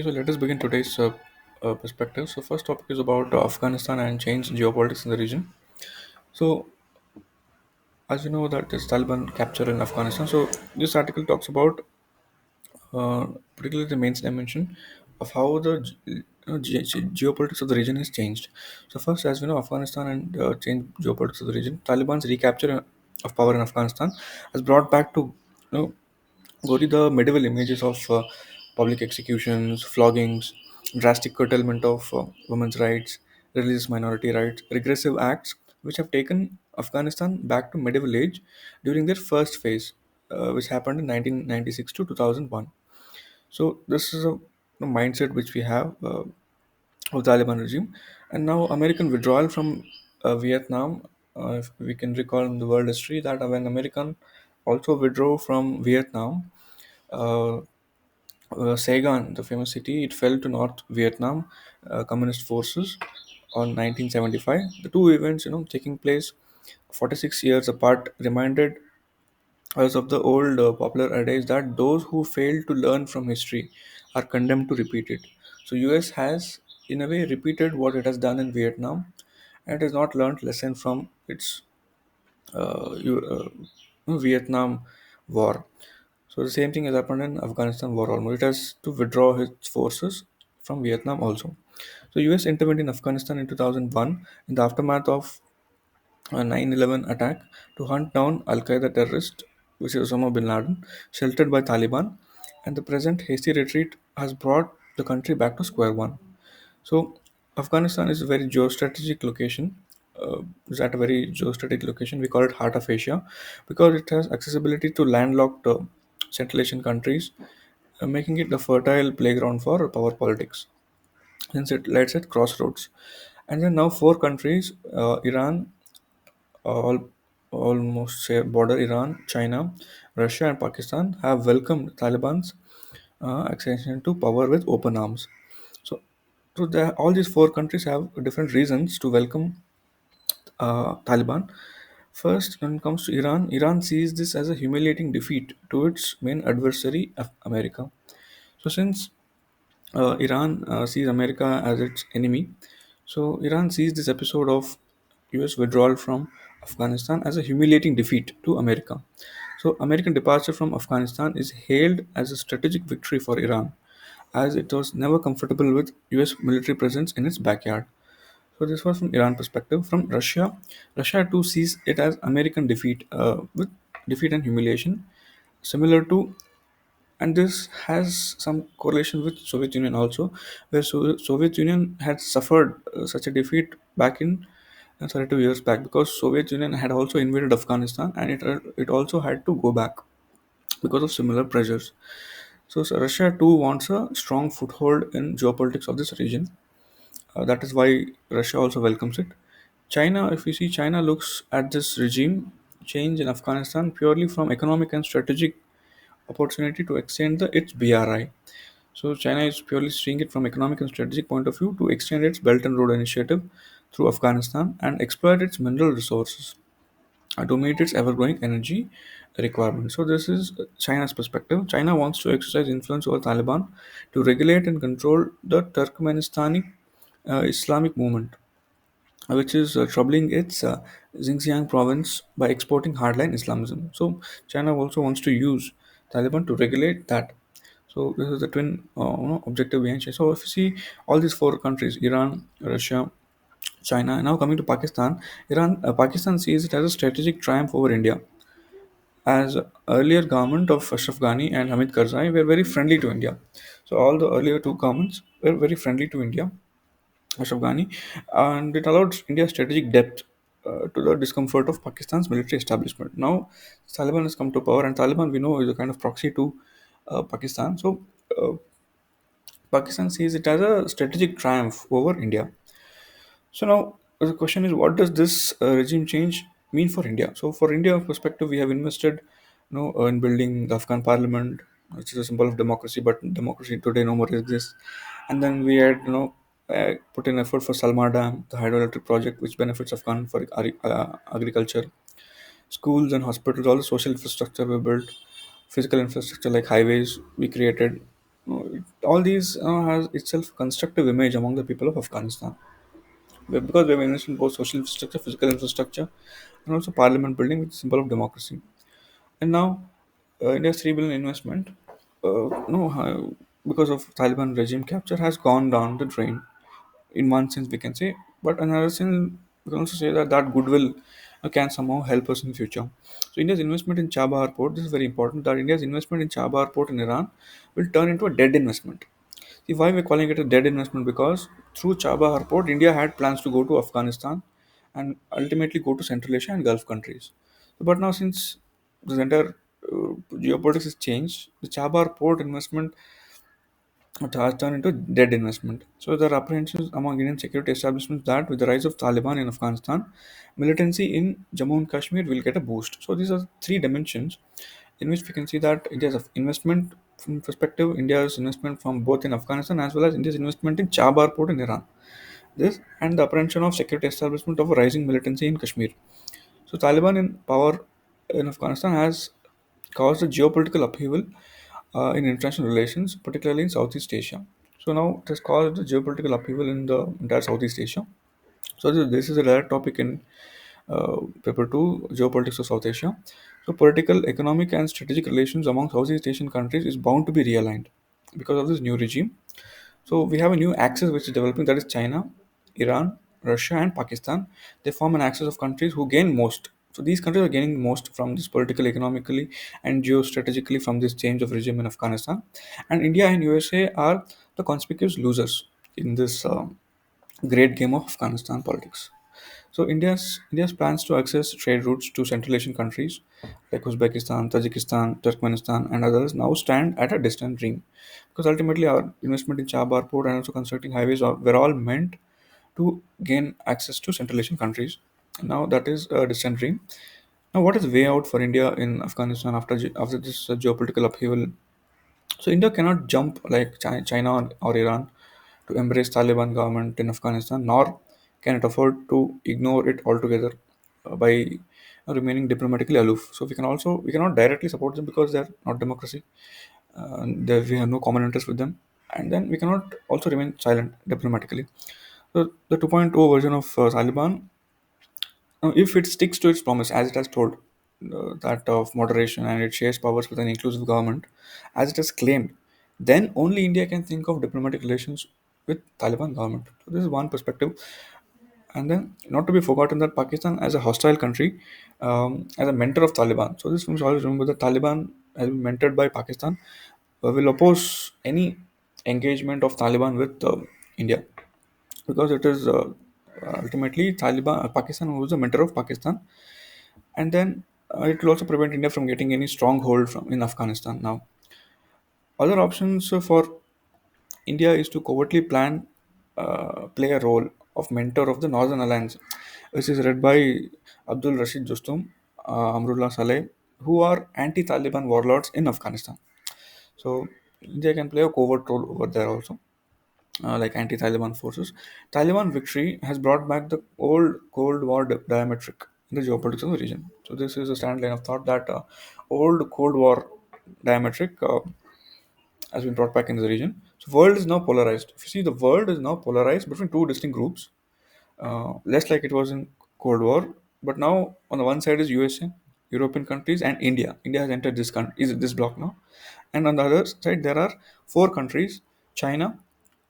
Okay, so let us begin today's perspective. So, first topic is about Afghanistan and change geopolitics in the region. So, as you know, that is Taliban capture in Afghanistan. So, this article talks about particularly the main dimension of how the geopolitics of the region has changed. So, first, as we know, Afghanistan and change geopolitics of the region. Taliban's recapture of power in Afghanistan has brought back to Gori, the medieval images of public executions, floggings, drastic curtailment of women's rights, religious minority rights, regressive acts, which have taken Afghanistan back to medieval age during their first phase, which happened in 1996 to 2001. So this is a mindset which we have of the Taliban regime, and now American withdrawal from Vietnam. If we can recall in the world history that when American also withdrew from Vietnam, uh, Saigon, the famous city, it fell to North Vietnam communist forces on 1975. The two events, taking place 46 years apart, reminded us of the old popular adage that those who fail to learn from history are condemned to repeat it. So, US has, in a way, repeated what it has done in Vietnam, and it has not learned lesson from its Vietnam War. So the same thing has happened in Afghanistan war almost. It has to withdraw its forces from Vietnam also. So US intervened in Afghanistan in 2001 in the aftermath of a 9/11 attack to hunt down Al Qaeda terrorist, which is Osama bin Laden, sheltered by Taliban, and the present hasty retreat has brought the country back to square one. So Afghanistan is a very geostrategic location. Is at a very geostrategic location. We call it heart of Asia because it has accessibility to landlocked Central Asian countries, making it a fertile playground for power politics. Since it lies at crossroads, and then now four countries: Iran, all almost say border Iran, China, Russia, and Pakistan have welcomed Taliban's accession to power with open arms. So, all these four countries have different reasons to welcome Taliban. First, when it comes to Iran, Iran sees this as a humiliating defeat to its main adversary, America. So, since Iran sees America as its enemy, so Iran sees this episode of US withdrawal from Afghanistan as a humiliating defeat to America. So, American departure from Afghanistan is hailed as a strategic victory for Iran, as it was never comfortable with US military presence in its backyard. So this was from Iran perspective. From Russia, Russia too sees it as American defeat, with defeat and humiliation, similar to, and this has some correlation with Soviet Union also, where Soviet Union had suffered such a defeat back in 32 years back, because Soviet Union had also invaded Afghanistan, and it also had to go back because of similar pressures. So Russia too wants a strong foothold in geopolitics of this region. That is why Russia also welcomes it. China, if we see, China looks at this regime change in Afghanistan purely from economic and strategic opportunity to extend its BRI. So China is purely seeing it from economic and strategic point of view to extend its Belt and Road Initiative through Afghanistan and exploit its mineral resources to meet its ever-growing energy requirements. So this is China's perspective. China wants to exercise influence over Taliban to regulate and control the Turkmenistani Islamic movement, which is troubling its Xinjiang province by exporting hardline Islamism. So China also wants to use Taliban to regulate that. So this is the twin objective behind China. So if you see all these four countries, Iran, Russia, China, and now coming to Pakistan, Pakistan sees it as a strategic triumph over India, as earlier government of Ashraf Ghani and Hamid Karzai were very friendly to India. So all the earlier two governments were very friendly to India, Ashraf Ghani, and it allowed India strategic depth to the discomfort of Pakistan's military establishment. Now, Taliban has come to power, and Taliban we know is a kind of proxy to Pakistan. So, uh, Pakistan sees it as a strategic triumph over India. So now the question is, what does this regime change mean for India? So for India perspective, we have invested, in building the Afghan parliament, which is a symbol of democracy, but democracy today no more exists. And then we had, put in effort for Salma Dam, the hydroelectric project, which benefits Afghan for agriculture, schools and hospitals, all the social infrastructure we built, physical infrastructure like highways we created, All these has itself constructive image among the people of Afghanistan. Because we have invested in both social infrastructure, physical infrastructure, and also parliament building, which is a symbol of democracy. And now, India's 3 billion investment, no, because of Taliban regime capture, has gone down the drain. In one sense, we can say, but another sense, we can also say that that goodwill can somehow help us in future. So, India's investment in Chabahar port, this is very important. That India's investment in Chabahar port in Iran will turn into a dead investment. See why we're calling it a dead investment, because through Chabahar port, India had plans to go to Afghanistan and ultimately go to Central Asia and Gulf countries. But now, since this entire geopolitics has changed, the Chabahar port investment has turned into dead investment. So there are apprehensions among Indian security establishments that with the rise of Taliban in Afghanistan, militancy in Jammu and Kashmir will get a boost. So these are three dimensions in which we can see that India's investment from perspective, India's investment from both in Afghanistan as well as India's investment in Chabahar port in Iran. This and the apprehension of security establishment of a rising militancy in Kashmir. So Taliban in power in Afghanistan has caused a geopolitical upheaval in international relations, particularly in Southeast Asia. So now it has caused a geopolitical upheaval in the entire Southeast Asia. So this is a rare topic in paper two, geopolitics of South Asia. So political, economic, and strategic relations among Southeast Asian countries is bound to be realigned because of this new regime. So we have a new axis which is developing, that is China, Iran, Russia, and Pakistan. They form an axis of countries who gain most. So these countries are gaining most from this political, economically, and geostrategically from this change of regime in Afghanistan. And India and USA are the conspicuous losers in this great game of Afghanistan politics. So India's plans to access trade routes to Central Asian countries like Uzbekistan, Tajikistan, Turkmenistan, and others now stand at a distant dream, because ultimately our investment in Chabahar port and also constructing highways were all meant to gain access to Central Asian countries. Now that is a distant dream. Now, what is the way out for India in Afghanistan after this geopolitical upheaval? So India cannot jump like China or Iran to embrace Taliban government in Afghanistan, nor can it afford to ignore it altogether by remaining diplomatically aloof. So we cannot directly support them because they are not democracy. We have no common interest with them, and then we cannot also remain silent diplomatically. So the 2.0 version of Taliban, if it sticks to its promise, as it has told, that of moderation, and it shares powers with an inclusive government, as it has claimed, then only India can think of diplomatic relations with Taliban government. So this is one perspective. And then, not to be forgotten, that Pakistan, as a hostile country, as a mentor of Taliban. So this we must always remember that Taliban has been mentored by Pakistan, will oppose any engagement of Taliban with India, because it is ultimately Taliban, Pakistan, who is the mentor of Pakistan, and then it will also prevent India from getting any stronghold from in Afghanistan. Now, other options for India is to covertly play a role of mentor of the Northern Alliance, which is led by Abdul Rashid Dostum, Amrullah Saleh, who are anti-Taliban warlords in Afghanistan. So India can play a covert role over there also, like anti-Taliban forces. Taliban victory has brought back the old Cold War diametric in the geopolitics of the region. So this is a stand line of thought that old Cold War diametric has been brought back in the region. So world is now polarized. If you see, the world is now polarized between two distinct groups, less like it was in Cold War. But now on the one side is USA, European countries, and India. India has entered is this block now, and on the other side there are four countries: China,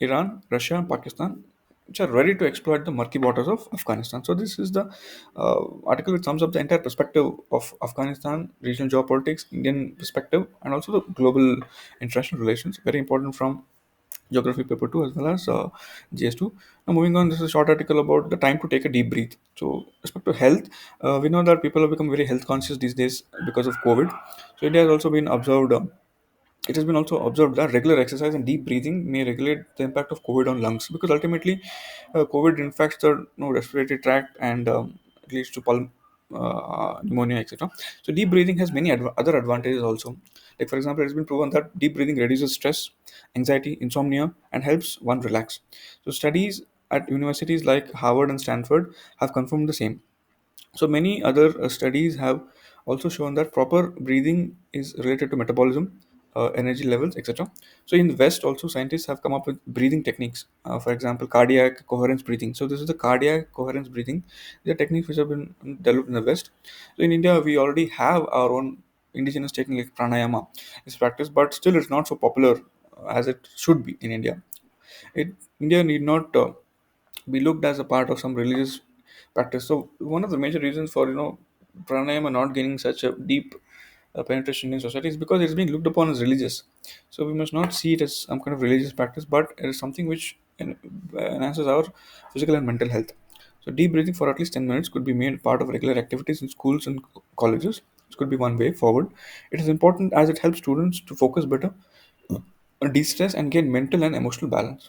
Iran, Russia, and Pakistan, which are ready to exploit the murky waters of Afghanistan. So this is the article which sums up the entire perspective of Afghanistan, regional geopolitics, Indian perspective, and also the global international relations. Very important from geography paper 2 as well as GS2. Now moving on, this is a short article about the time to take a deep breath. So respect to health, we know that people have become very health conscious these days because of COVID. So India has also been observed. It has been also observed that regular exercise and deep breathing may regulate the impact of COVID on lungs, because ultimately COVID infects the respiratory tract, and it leads to pneumonia, etc. So deep breathing has many other advantages also. Like for example, it has been proven that deep breathing reduces stress, anxiety, insomnia, and helps one relax. So studies at universities like Harvard and Stanford have confirmed the same. So many other studies have also shown that proper breathing is related to metabolism, energy levels, etc. So in the West, also scientists have come up with breathing techniques. For example, cardiac coherence breathing. So this is the cardiac coherence breathing. These are techniques which have been developed in the West. So in India, we already have our own indigenous technique like pranayama is practiced, but still it's not so popular as it should be in India. India need not be looked as a part of some religious practice. So one of the major reasons for pranayama not gaining such a deep penetration in society is because it's being looked upon as religious. So we must not see it as some kind of religious practice, but it is something which enhances our physical and mental health. So deep breathing for at least 10 minutes could be made part of regular activities in schools and colleges. This could be one way forward. It is important as it helps students to focus better, de-stress, and gain mental and emotional balance.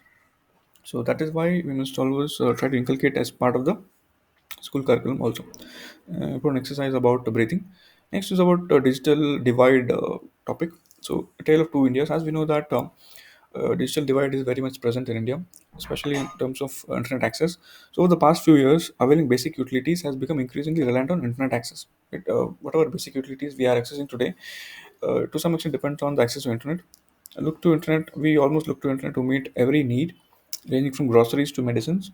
So that is why we must always try to inculcate as part of the school curriculum also. Important exercise about the breathing. Next is about digital divide topic. So a tale of two Indias. As we know that digital divide is very much present in India, especially in terms of internet access. So over the past few years, availing basic utilities has become increasingly reliant on internet access. Whatever basic utilities we are accessing today, to some extent depends on the access to internet. Look to internet. We almost look to internet to meet every need, ranging from groceries to medicines.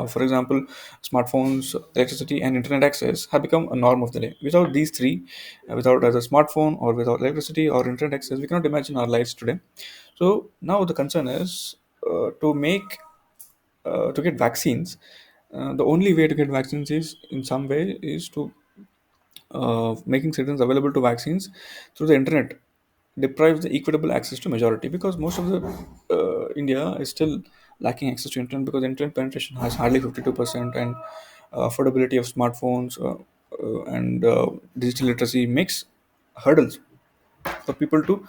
For example, smartphones, electricity, and internet access have become a norm of the day. Without these three, without either smartphone or without electricity or internet access, we cannot imagine our lives today. So now the concern is to get vaccines. The only way to get vaccines is in some way is to making citizens available to vaccines through the internet deprives the equitable access to majority, because most of the India is still lacking access to internet because internet penetration has hardly 52%, and affordability of smartphones and digital literacy makes hurdles for people to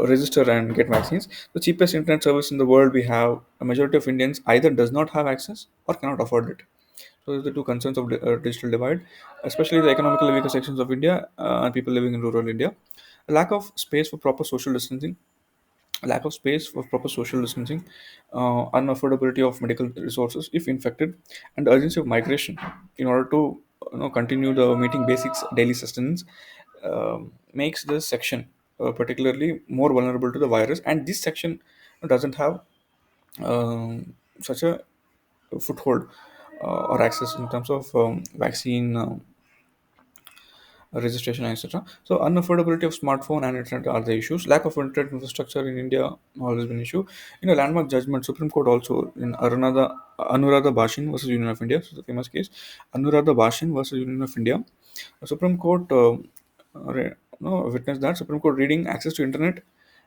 register and get vaccines. The cheapest internet service in the world we have, a majority of Indians either does not have access or cannot afford it. So these are the two concerns of digital divide, especially the economically weaker sections of India and people living in rural India. A lack of space for proper social distancing, a lack of space for proper social distancing, unaffordability of medical resources if infected, and the urgency of migration in order to continue the meeting basics daily sustenance makes this section particularly more vulnerable to the virus. And this section doesn't have such a foothold or access in terms of vaccine registration, etc. So unaffordability of smartphone and internet are the issues. Lack of internet infrastructure in India always been an issue. In a landmark judgment, Supreme Court also in Anuradha Bashin versus Union of India, so the famous case, Anuradha Bashin versus Union of India. The Supreme Court witnessed that Supreme Court reading access to internet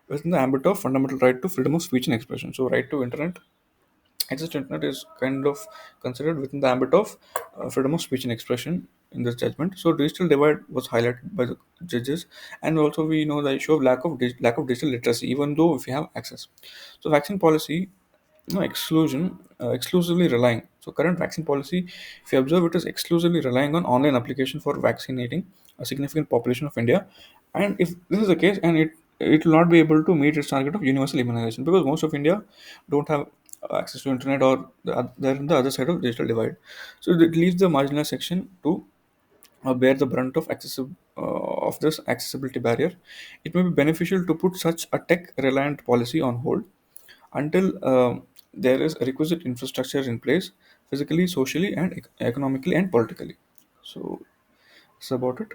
within the ambit of fundamental right to freedom of speech and expression. So right to internet, access to internet is kind of considered within the ambit of freedom of speech and expression in this judgment. So digital divide was highlighted by the judges, and also we know the issue of lack of digital literacy, even though if you have access. So vaccine policy, exclusively relying. So current vaccine policy, if you observe, it is exclusively relying on online application for vaccinating a significant population of India. And if this is the case, and it will not be able to meet its target of universal immunization, because most of India don't have access to internet, or they're in the other side of digital divide. So it leaves the marginalized section to bear the brunt of of this accessibility barrier. It may be beneficial to put such a tech reliant policy on hold until there is a requisite infrastructure in place, physically, socially, and economically and politically. So that's about it.